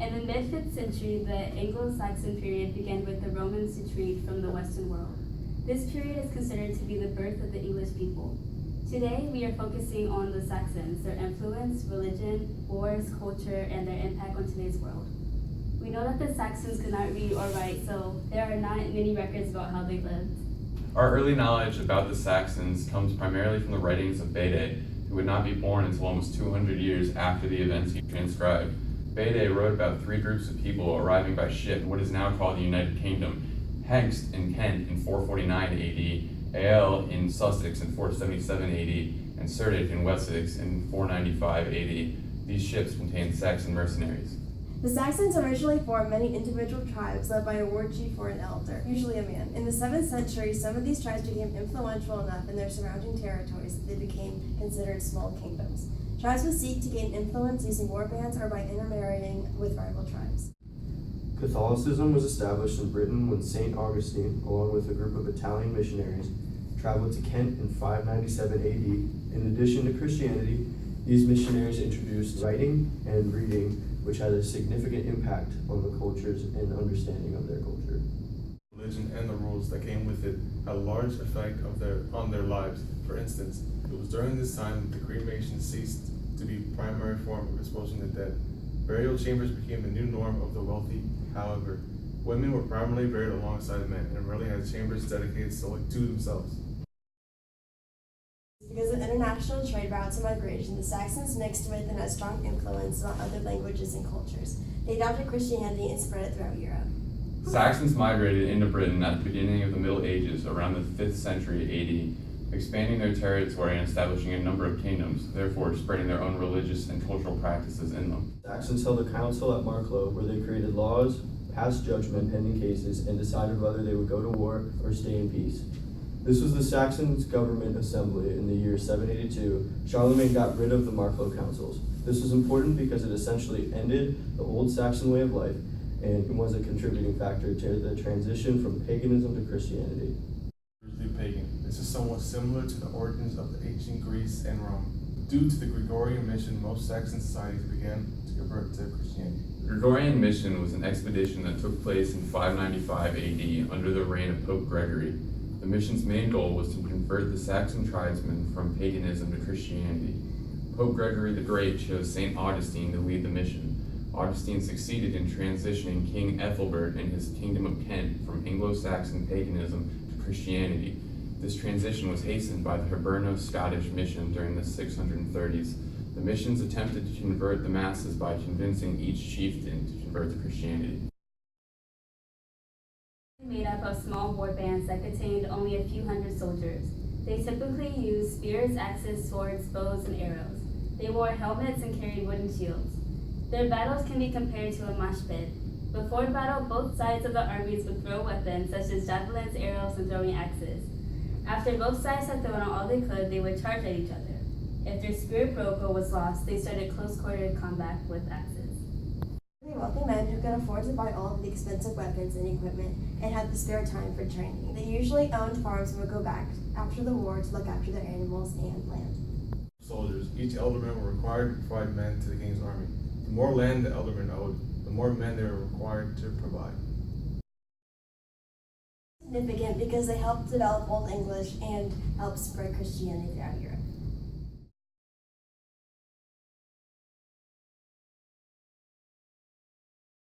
In the mid-5th century, the Anglo-Saxon period began with the Romans' retreat from the Western world. This period is considered to be the birth of the English people. Today, we are focusing on the Saxons, their influence, religion, wars, culture, and their impact on today's world. We know that the Saxons could not read or write, so there are not many records about how they lived. Our early knowledge about the Saxons comes primarily from the writings of Bede, who would not be born until almost 200 years after the events he transcribed. Bede wrote about 3 groups of people arriving by ship in what is now called the United Kingdom: Hengst in Kent in 449 AD, Aelle in Sussex in 477 AD, and Cerdic in Wessex in 495 AD. These ships contained Saxon mercenaries. The Saxons originally formed many individual tribes led by a war chief or an elder, usually a man. In the 7th century, some of these tribes became influential enough in their surrounding territories that they became considered small kingdoms. Tribes would seek to gain influence using war bands or by intermarrying with rival tribes. Catholicism was established in Britain when St. Augustine, along with a group of Italian missionaries, traveled to Kent in 597 AD. In addition to Christianity, these missionaries introduced writing and reading, which had a significant impact on the cultures and understanding of their culture. Religion and the rules that came with it had a large effect on their lives. For instance, it was during this time that the cremation ceased to be the primary form of disposing the dead. Burial chambers became the new norm of the wealthy. However, women were primarily buried alongside men and rarely had chambers dedicated solely to themselves. Because of international trade routes and migration, the Saxons mixed with and had strong influence on other languages and cultures. They adopted Christianity and spread it throughout Europe. Saxons migrated into Britain at the beginning of the Middle Ages, around the 5th century AD, expanding their territory and establishing a number of kingdoms, therefore spreading their own religious and cultural practices in them. Saxons held a council at Marklow where they created laws, passed judgment pending cases, and decided whether they would go to war or stay in peace. This was the Saxons' government assembly in the year 782. Charlemagne got rid of the Marklow councils. This was important because it essentially ended the old Saxon way of life and was a contributing factor to the transition from paganism to Christianity. Usually pagan. This is somewhat similar to the origins of the ancient Greece and Rome. Due to the Gregorian mission, most Saxon societies began to convert to Christianity. The Gregorian mission was an expedition that took place in 595 AD under the reign of Pope Gregory. The mission's main goal was to convert the Saxon tribesmen from paganism to Christianity. Pope Gregory the Great chose St. Augustine to lead the mission. Augustine succeeded in transitioning King Ethelbert and his kingdom of Kent from Anglo-Saxon paganism to Christianity. This transition was hastened by the Hiberno-Scottish mission during the 630s. The missions attempted to convert the masses by convincing each chieftain to convert to Christianity. Made up of small war bands that contained only a few hundred soldiers. They typically used spears, axes, swords, bows, and arrows. They wore helmets and carried wooden shields. Their battles can be compared to a mosh pit. Before battle, both sides of the armies would throw weapons such as javelins, arrows, and throwing axes. After both sides had thrown all they could, they would charge at each other. If their spirit broke or was lost, they started close-quartered combat with axes. Wealthy men who could afford to buy all of the expensive weapons and equipment and had the spare time for training. They usually owned farms and would go back after the war to look after their animals and land. Soldiers, each alderman were required to provide men to the king's army. The more land the aldermen owed, the more men they were required to provide. Significant because they helped develop Old English and helped spread Christianity throughout Europe.